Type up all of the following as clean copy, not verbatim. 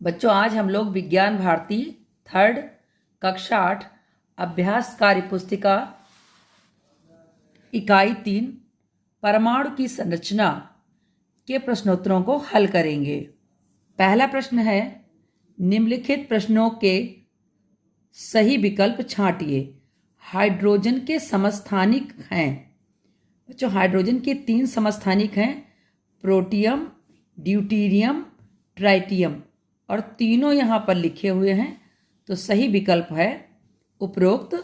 बच्चों, आज हम लोग विज्ञान भारती थर्ड कक्षा 8 अभ्यास कार्य पुस्तिका इकाई 3 परमाणु की संरचना के प्रश्नोत्तरों को हल करेंगे। पहला प्रश्न है, निम्नलिखित प्रश्नों के सही विकल्प छांटिए। हाइड्रोजन के समस्थानिक हैं। बच्चों, हाइड्रोजन के 3 समस्थानिक हैं, प्रोटियम, ड्यूटेरियम, ट्राइटियम, और तीनों यहाँ पर लिखे हुए हैं। तो सही विकल्प है उपरोक्त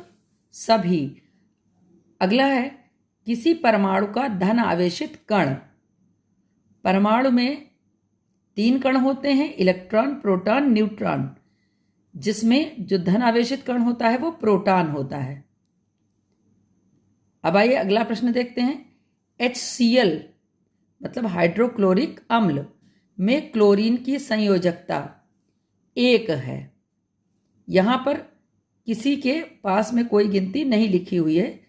सभी। अगला है, किसी परमाणु का धन आवेशित कण। परमाणु में 3 कण होते हैं, इलेक्ट्रॉन, प्रोटॉन, न्यूट्रॉन, जिसमें जो धन आवेशित कण होता है वो प्रोटॉन होता है। अब आइए अगला प्रश्न देखते हैं। HCl मतलब हाइड्रोक्लोरिक अम्ल में क्लोरीन की संयोजकता 1 है। यहाँ पर किसी के पास में कोई गिनती नहीं लिखी हुई है,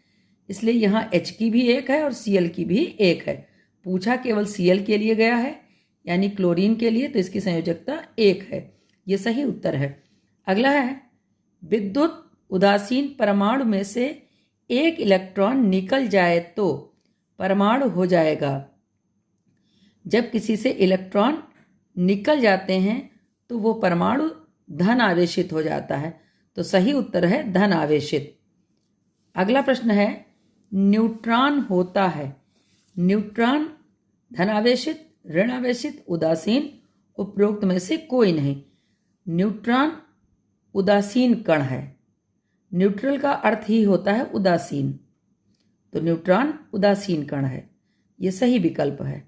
इसलिए यहाँ H की भी 1 है और Cl की भी 1 है। पूछा केवल Cl के लिए गया है, यानी क्लोरीन के लिए, तो इसकी संयोजकता 1 है। ये सही उत्तर है। अगला है, विद्युत उदासीन परमाणु में से एक इलेक्ट्रॉन निकल जाए तो परमाणु हो जाएगा। जब किसी से इलेक्ट्रॉन निकल जाते हैं तो वो परमाणु धन आवेशित हो जाता है। तो सही उत्तर है धन आवेशित। अगला प्रश्न है, न्यूट्रॉन होता है। न्यूट्रॉन धन आवेशित, ऋण आवेशित, उदासीन, उपरोक्त में से कोई नहीं। न्यूट्रॉन उदासीन कण है। न्यूट्रल का अर्थ ही होता है उदासीन, तो न्यूट्रॉन उदासीन कण है। यह सही विकल्प है।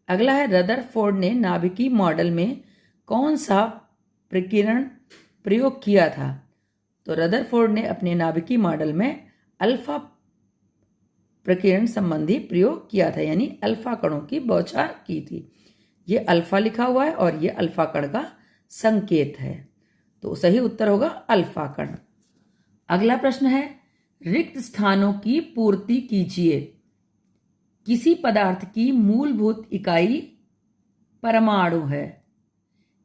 अगला है, रदरफोर्ड ने नाभिकीय मॉडल में कौन सा प्रकीर्णन प्रयोग किया था। तो रदरफोर्ड ने अपने नाभिकीय मॉडल में अल्फा प्रकीर्णन संबंधी प्रयोग किया था, यानी अल्फा कणों की बौछार की थी। ये अल्फा लिखा हुआ है और ये अल्फा कण का संकेत है, तो सही उत्तर होगा अल्फा कण। अगला प्रश्न है, रिक्त स्थानों की पूर्ति कीजिए। किसी पदार्थ की मूलभूत इकाई परमाणु है।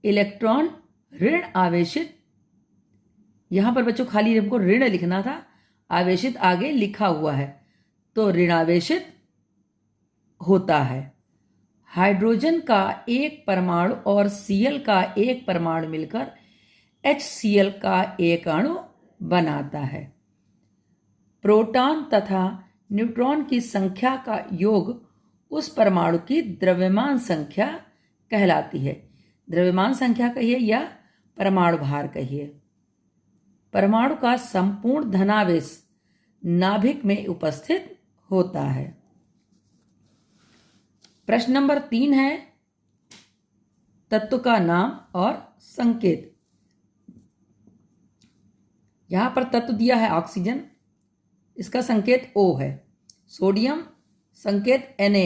इलेक्ट्रॉन ऋण आवेशित, यहां पर बच्चों खाली हमको ऋण लिखना था, आवेशित आगे लिखा हुआ है, तो ऋणावेशित होता है। हाइड्रोजन का एक परमाणु और Cl का एक परमाणु मिलकर HCl का एक अणु बनाता है। प्रोटॉन तथा न्यूट्रॉन की संख्या का योग उस परमाणु की द्रव्यमान संख्या कहलाती है। द्रव्यमान संख्या कहिए या परमाणु भार कहिए। परमाणु का संपूर्ण धनावेश नाभिक में उपस्थित होता है। प्रश्न नंबर 3 है, तत्व का नाम और संकेत। यहां पर तत्व दिया है ऑक्सीजन, इसका संकेत O है। सोडियम संकेत Na,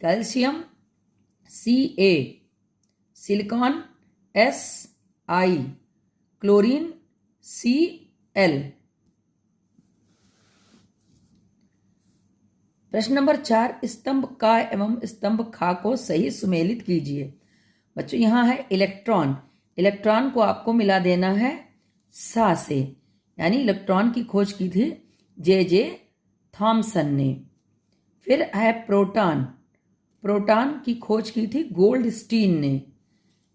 calcium Ca, silicon Si, chlorine Cl। प्रश्न नंबर 4, स्तंभ का एवं स्तंभ खा को सही सुमेलित कीजिए। बच्चों, यहां है इलेक्ट्रॉन। इलेक्ट्रॉन को आपको मिला देना है सा से, यानी इलेक्ट्रॉन की खोज की थी J.J. थॉमसन ने। फिर है प्रोटॉन। प्रोटॉन की खोज की थी गोल्डस्टीन ने।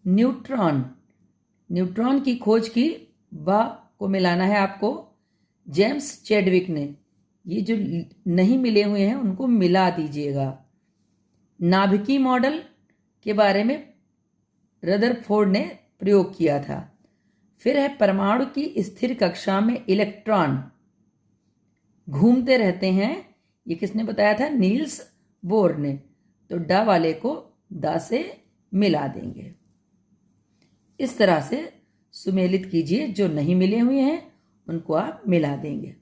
न्यूट्रॉन, न्यूट्रॉन की खोज की ब को मिलाना है आपको जेम्स चैडविक ने। ये जो नहीं मिले हुए हैं उनको मिला दीजिएगा। नाभिकीय मॉडल के बारे में रदरफोर्ड ने प्रयोग किया था। फिर है परमाणु की स्थिर कक्षा में इलेक्ट्रॉन घूमते रहते हैं। ये किसने बताया था? नील्स बोर ने। तो ड वाले को द से मिला देंगे। इस तरह से सुमेलित कीजिए, जो नहीं मिले हुए हैं उनको आप मिला देंगे।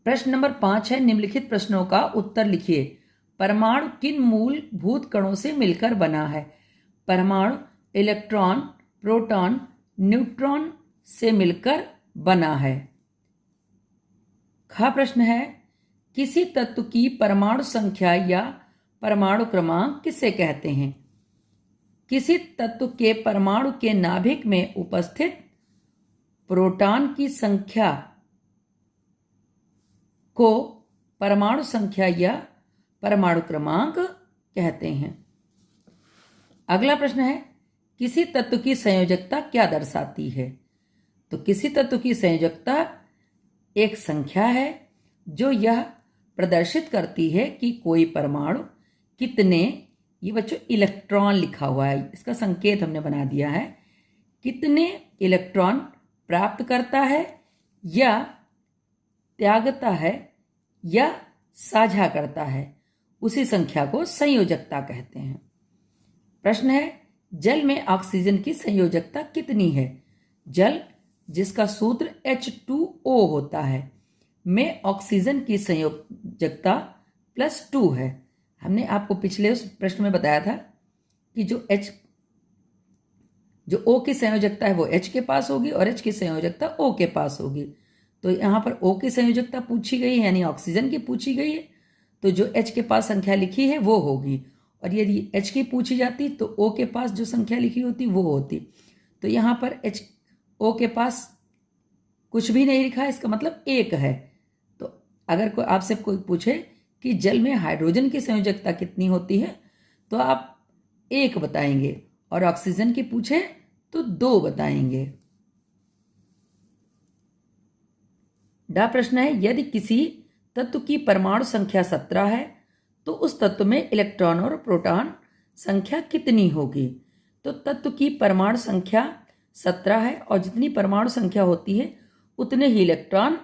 प्रश्न नंबर 5 है, निम्नलिखित प्रश्नों का उत्तर लिखिए। परमाणु किन मूलभूत कणों से मिलकर बना है? परमाणु इलेक्ट्रॉन, प्रोटॉन, न्यूट्रॉन से मिलकर बना है। ख प्रश्न है, किसी तत्व की परमाणु संख्या या परमाणु क्रमांक किसे कहते हैं? किसी तत्व के परमाणु के नाभिक में उपस्थित प्रोटॉन की संख्या को परमाणु संख्या या परमाणु क्रमांक कहते हैं। अगला प्रश्न है, किसी तत्व की संयोजकता क्या दर्शाती है? तो किसी तत्व की संयोजकता एक संख्या है जो यह प्रदर्शित करती है कि कोई परमाणु कितने, ये बच्चों इलेक्ट्रॉन लिखा हुआ है, इसका संकेत हमने बना दिया है, कितने इलेक्ट्रॉन प्राप्त करता है या त्यागता है या साझा करता है, उसी संख्या को संयोजकता कहते हैं। प्रश्न है, जल में ऑक्सीजन की संयोजकता कितनी है? जल जिसका सूत्र H2O होता है में ऑक्सीजन की संयोजकता +2 है। हमने आपको पिछले उस प्रश्न में बताया था कि जो O की संयोजकता है वो H के पास होगी और H की संयोजकता O के पास होगी। तो यहाँ पर O की संयोजकता पूछी गई है, यानी ऑक्सीजन की पूछी गई है, तो जो H के पास संख्या लिखी है वो होगी, और यदि H की पूछी जाती तो O के पास जो संख्या लिखी होती वो होती। तो यहाँ पर O के पास कुछ भी नहीं लिखा है, इसका मतलब 1 है। तो अगर आपसे कोई पूछे कि जल में हाइड्रोजन की संयोजकता कितनी होती है तो आप 1 बताएंगे, और ऑक्सीजन की पूछे तो 2 बताएंगे। डा प्रश्न है, यदि किसी तत्व की परमाणु संख्या 17 है तो उस तत्व में इलेक्ट्रॉन और प्रोटॉन संख्या कितनी होगी? तो तत्व की परमाणु संख्या 17 है और जितनी परमाणु संख्या होती है उतने ही इलेक्ट्रॉन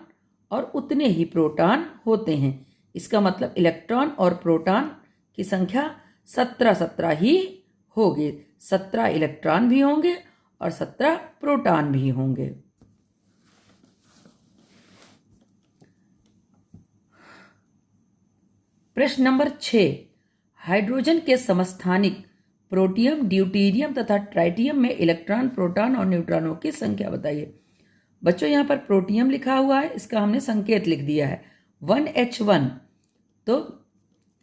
और उतने ही प्रोटॉन होते हैं। इसका मतलब इलेक्ट्रॉन और प्रोटॉन की संख्या 17 ही होगी। 17 इलेक्ट्रॉन भी होंगे और 17 प्रोटॉन भी होंगे। प्रश्न नंबर 6, हाइड्रोजन के समस्थानिक प्रोटियम, ड्यूटेरियम तथा ट्राइटियम में इलेक्ट्रॉन, प्रोटॉन और न्यूट्रॉनों की संख्या बताइए। बच्चों यहाँ पर प्रोटियम लिखा हुआ है, इसका हमने संकेत लिख दिया है 1H1। तो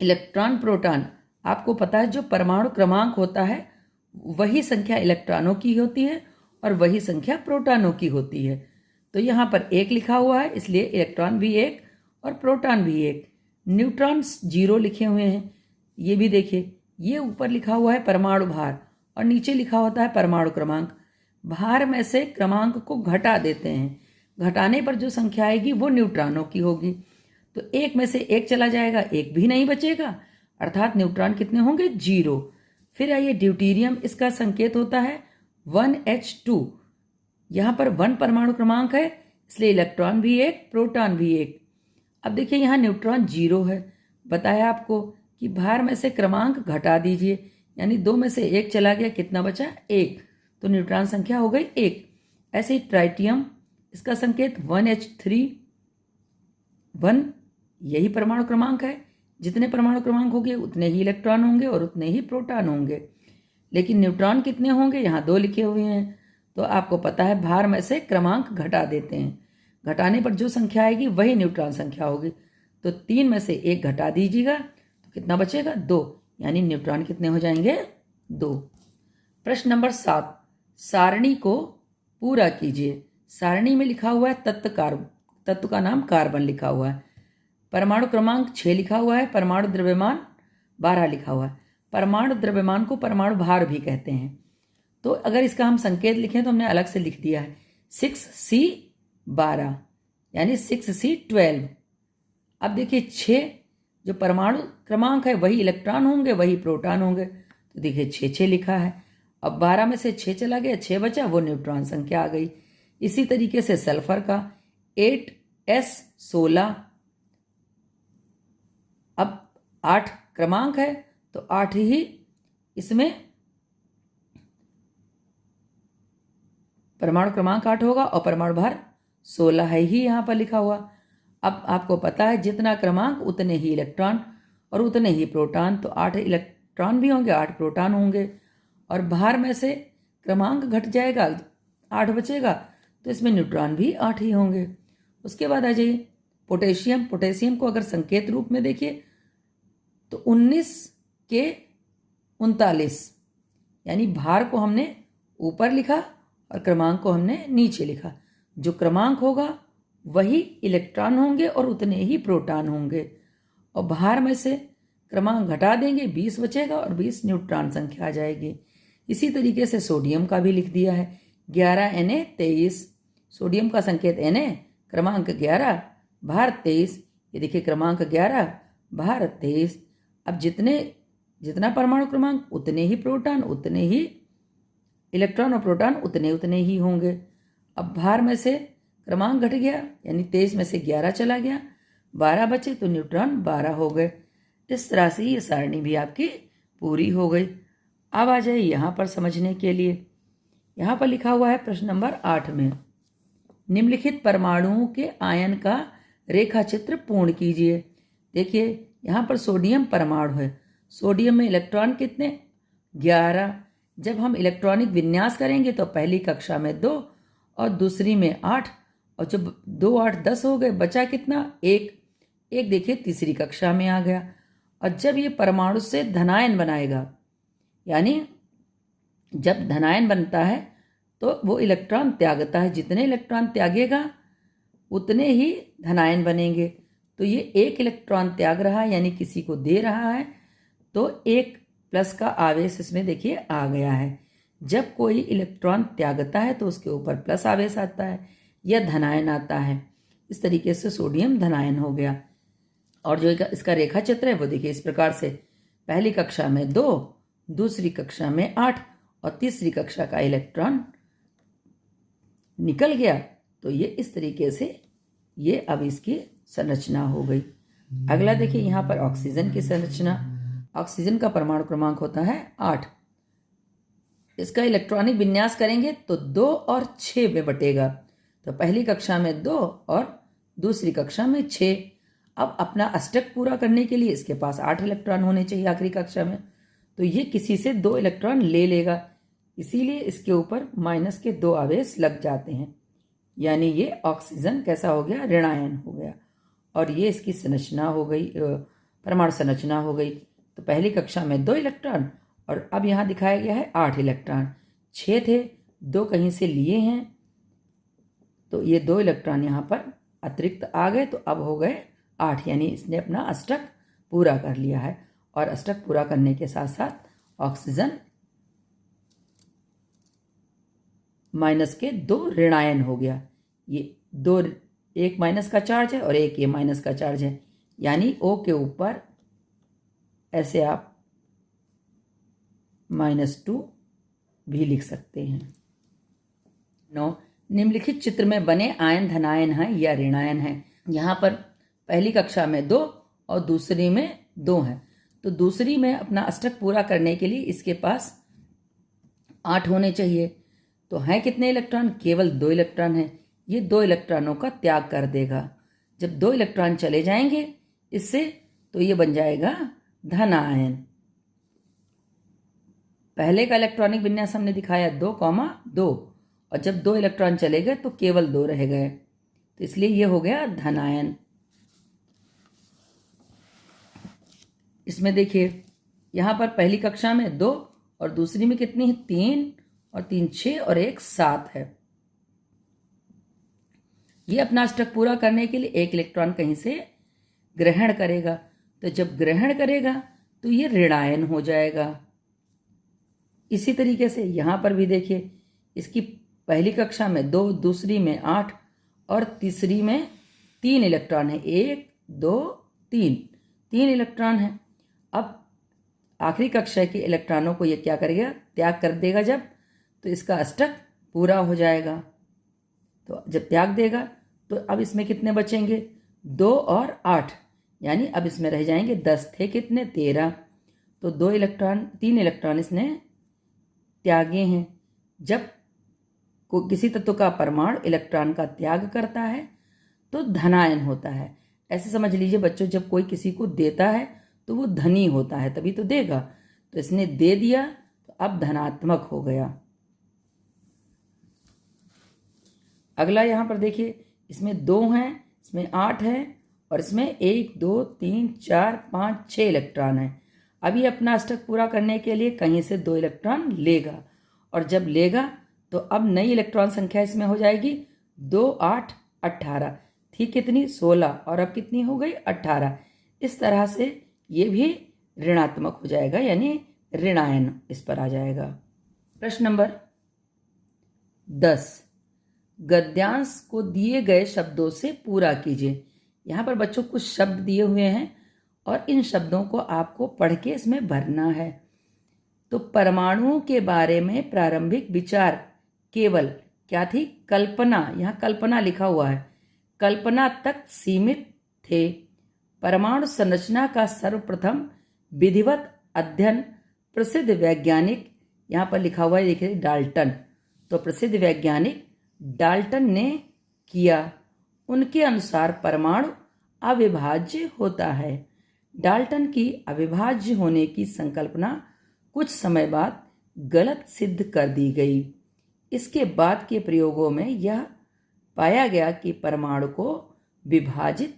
इलेक्ट्रॉन, प्रोटॉन, आपको पता है जो परमाणु क्रमांक होता है वही संख्या इलेक्ट्रॉनों की होती है और वही संख्या प्रोटॉनों की होती है। तो यहाँ पर 1 लिखा हुआ है, इसलिए इलेक्ट्रॉन भी 1 और प्रोटॉन भी 1। न्यूट्रॉन्स 0 लिखे हुए हैं, ये भी देखिए, ये ऊपर लिखा हुआ है परमाणु भार और नीचे लिखा होता है परमाणु क्रमांक। भार में से क्रमांक को घटा देते हैं, घटाने पर जो संख्या आएगी वो न्यूट्रॉनों की होगी। तो 1 में से 1 चला जाएगा, 1 भी नहीं बचेगा, अर्थात न्यूट्रॉन कितने होंगे? 0। फिर आइए ड्यूटेरियम, इसका संकेत होता है 1H2। यहाँ पर 1 परमाणु क्रमांक है, इसलिए इलेक्ट्रॉन भी 1, प्रोटॉन भी 1। अब देखिए यहाँ न्यूट्रॉन 0 है, बताया आपको कि भार में से क्रमांक घटा दीजिए, यानी 2 में से 1 चला गया, कितना बचा? 1। तो न्यूट्रॉन संख्या हो गई 1। ऐसे ही ट्राइटियम, इसका संकेत 1H3। 1 यही परमाणु क्रमांक है, जितने परमाणु क्रमांक होंगे उतने ही इलेक्ट्रॉन होंगे और उतने ही प्रोटॉन होंगे। लेकिन न्यूट्रॉन कितने होंगे? यहाँ 2 लिखे हुए हैं। तो आपको पता है भार में से क्रमांक घटा देते हैं, घटाने पर जो संख्या आएगी वही न्यूट्रॉन संख्या होगी। तो 3 में से 1 घटा दीजिएगा तो कितना बचेगा? 2, यानी न्यूट्रॉन कितने हो जाएंगे? 2। प्रश्न नंबर 7, सारणी को पूरा कीजिए। सारणी में लिखा हुआ है तत्व का नाम कार्बन लिखा हुआ है, परमाणु क्रमांक 6 लिखा हुआ है, परमाणु द्रव्यमान 12 लिखा हुआ है। परमाणु द्रव्यमान को परमाणु भार भी कहते हैं। तो अगर इसका हम संकेत लिखें तो हमने अलग से लिख दिया है 6C12, यानी 6C12। अब देखिए 6 जो परमाणु क्रमांक है वही इलेक्ट्रॉन होंगे, वही प्रोटॉन होंगे, तो देखिए 6 लिखा है। अब 12 में से 6 चला गया, 6 बचा, वो न्यूट्रॉन संख्या आ गई। इसी तरीके से सल्फर का 8S16, अब 8 क्रमांक है तो 8 ही इसमें परमाणु क्रमांक 8 होगा और परमाणु भार 16 है ही यहाँ पर लिखा हुआ। अब आपको पता है जितना क्रमांक उतने ही इलेक्ट्रॉन और उतने ही प्रोटॉन, तो 8 इलेक्ट्रॉन भी होंगे, 8 प्रोटॉन होंगे, और भार में से क्रमांक घट जाएगा, 8 बचेगा, तो इसमें न्यूट्रॉन भी 8 ही होंगे। उसके बाद आ जाइए पोटेशियम। पोटेशियम को अगर संकेत रूप में देखिए तो 19K39, यानी भार को हमने ऊपर लिखा और क्रमांक को हमने नीचे लिखा। जो क्रमांक होगा वही इलेक्ट्रॉन होंगे और उतने ही प्रोटॉन होंगे। और भार में से क्रमांक घटा देंगे, 20 बचेगा और 20 न्यूट्रॉन संख्या आ जाएगी। इसी तरीके से सोडियम का भी लिख दिया है, 11Na23। सोडियम का संकेत Na, क्रमांक 11, भार 23। ये देखिए क्रमांक 11, भार 23। अब जितना परमाणु क्रमांक उतने ही प्रोटॉन, उतने ही इलेक्ट्रॉन और प्रोटॉन उतने उतने ही होंगे। अब भार में से क्रमांक घट गया, यानी 23 में से 11 चला गया, 12 बचे तो न्यूट्रॉन 12 हो गए। इस तरह से ये सारणी भी आपकी पूरी हो गई। अब आ जाइए यहाँ पर समझने के लिए। यहाँ पर लिखा हुआ है प्रश्न नंबर 8 में, निम्नलिखित परमाणुओं के आयन का रेखा चित्र पूर्ण कीजिए। देखिए यहाँ पर सोडियम परमाणु है। सोडियम में इलेक्ट्रॉन कितने? 11। जब हम इलेक्ट्रॉनिक विन्यास करेंगे तो पहली कक्षा में 2 और दूसरी में 8, और जब 2 8 10 हो गए, बचा कितना? 1। देखिए तीसरी कक्षा में आ गया। और जब ये परमाणु से धनायन बनाएगा, यानी जब धनायन बनता है तो वो इलेक्ट्रॉन त्यागता है। जितने इलेक्ट्रॉन त्यागेगा उतने ही धनायन बनेंगे। तो ये 1 इलेक्ट्रॉन त्याग रहा है, यानी किसी को दे रहा है, तो 1 प्लस का आवेश इसमें देखिए आ गया है। जब कोई इलेक्ट्रॉन त्यागता है तो उसके ऊपर प्लस आवेश आता है या धनायन आता है। इस तरीके से सोडियम धनायन हो गया। और जो इसका रेखा चित्र है वो देखिए इस प्रकार से, पहली कक्षा में 2, दूसरी कक्षा में 8 और तीसरी कक्षा का इलेक्ट्रॉन निकल गया। तो ये इस तरीके से ये अब इसकी संरचना हो गई। अगला देखिए यहाँ पर ऑक्सीजन की संरचना। ऑक्सीजन का परमाणु क्रमांक होता है 8। इसका इलेक्ट्रॉनिक विन्यास करेंगे तो 2 और 6 में बटेगा। तो पहली कक्षा में 2 और दूसरी कक्षा में 6। अब अपना अष्टक पूरा करने के लिए इसके पास 8 इलेक्ट्रॉन होने चाहिए आखिरी कक्षा में, तो ये किसी से 2 इलेक्ट्रॉन ले लेगा, इसीलिए इसके ऊपर माइनस के 2 आवेश लग जाते हैं। यानी ये ऑक्सीजन कैसा हो गया? ऋणायन हो गया। और ये इसकी संरचना हो गई, परमाणु संरचना हो गई। तो पहली कक्षा में 2 इलेक्ट्रॉन और अब यहाँ दिखाया गया है 8 इलेक्ट्रॉन। 6 थे, 2 कहीं से लिए हैं, तो ये 2 इलेक्ट्रॉन यहाँ पर अतिरिक्त आ गए, तो अब हो गए 8। यानी इसने अपना अष्टक पूरा कर लिया है। और अष्टक पूरा करने के साथ साथ ऑक्सीजन माइनस के 2 ऋणायन हो गया। ये 2, एक माइनस का चार्ज है और एक ये माइनस का चार्ज है, यानी O के ऊपर ऐसे आप -2 भी लिख सकते हैं। 9, निम्नलिखित चित्र में बने आयन धनायन है या ऋणायन है। यहाँ पर पहली कक्षा में 2 और दूसरी में 2 है। तो दूसरी में अपना अष्टक पूरा करने के लिए इसके पास 8 होने चाहिए। तो हैं कितने इलेक्ट्रॉन? केवल 2 इलेक्ट्रॉन हैं। ये 2 इलेक्ट्रॉनों का त्याग कर देगा। जब 2 इलेक्ट्रॉन चले जाएंगे इससे, तो ये बन जाएगा धन आयन। पहले का इलेक्ट्रॉनिक विन्यास हमने दिखाया 2,2, और जब 2 इलेक्ट्रॉन चले गए तो केवल 2 रह गए, तो इसलिए ये हो गया धन आयन। इसमें देखिए यहाँ पर पहली कक्षा में 2 और दूसरी में कितनी है? 3 और 3 6 और 1 7 है। ये अपना अष्टक पूरा करने के लिए 1 इलेक्ट्रॉन कहीं से ग्रहण करेगा। तो जब ग्रहण करेगा तो ये ऋणायन हो जाएगा। इसी तरीके से यहाँ पर भी देखिए, इसकी पहली कक्षा में 2, दूसरी में 8 और तीसरी में 3 इलेक्ट्रॉन है। 1 2 3 इलेक्ट्रॉन है। अब आखिरी कक्षा के इलेक्ट्रॉनों को ये क्या करेगा? त्याग कर देगा जब, तो इसका अष्टक पूरा हो जाएगा। तो जब त्याग देगा तो अब इसमें कितने बचेंगे? 2 और 8, यानी अब इसमें रह जाएंगे 10। थे कितने? 13। तो 3 इलेक्ट्रॉन इसने त्यागे हैं। जब किसी तत्व का परमाणु इलेक्ट्रॉन का त्याग करता है तो धनायन होता है। ऐसे समझ लीजिए बच्चों, जब कोई किसी को देता है तो वो धनी होता है, तभी तो देगा। तो इसने दे दिया तो अब धनात्मक हो गया। अगला यहाँ पर देखिए, इसमें 2 हैं, इसमें 8 है और इसमें 1 2 3 4 5 6 इलेक्ट्रॉन है। अब ये अपना अष्टक पूरा करने के लिए कहीं से 2 इलेक्ट्रॉन लेगा, और जब लेगा तो अब नई इलेक्ट्रॉन संख्या इसमें हो जाएगी 2 8 18, थी कितनी 16, और अब कितनी हो गई 18। इस तरह से ये भी ऋणात्मक हो जाएगा, यानी ऋणायन इस पर आ जाएगा। प्रश्न नंबर 10, गद्यांश को दिए गए शब्दों से पूरा कीजिए। यहाँ पर बच्चों कुछ शब्द दिए हुए हैं और इन शब्दों को आपको पढ़ के इसमें भरना है। तो परमाणुओं के बारे में प्रारंभिक विचार केवल क्या थी, कल्पना, यहाँ कल्पना लिखा हुआ है, कल्पना तक सीमित थे। परमाणु संरचना का सर्वप्रथम विधिवत अध्ययन प्रसिद्ध वैज्ञानिक, यहाँ पर लिखा हुआ है देखिए डाल्टन, तो प्रसिद्ध वैज्ञानिक डाल्टन ने किया। उनके अनुसार परमाणु अविभाज्य होता है। डाल्टन की अविभाज्य होने की संकल्पना कुछ समय बाद गलत सिद्ध कर दी गई। इसके बाद के प्रयोगों में यह पाया गया कि परमाणु को विभाजित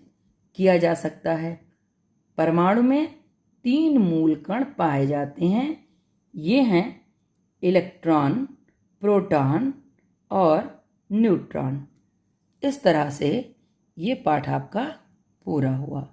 किया जा सकता है। परमाणु में 3 मूल कण पाए जाते हैं, ये हैं इलेक्ट्रॉन, प्रोटॉन और न्यूट्रॉन। इस तरह से ये पाठ आपका पूरा हुआ।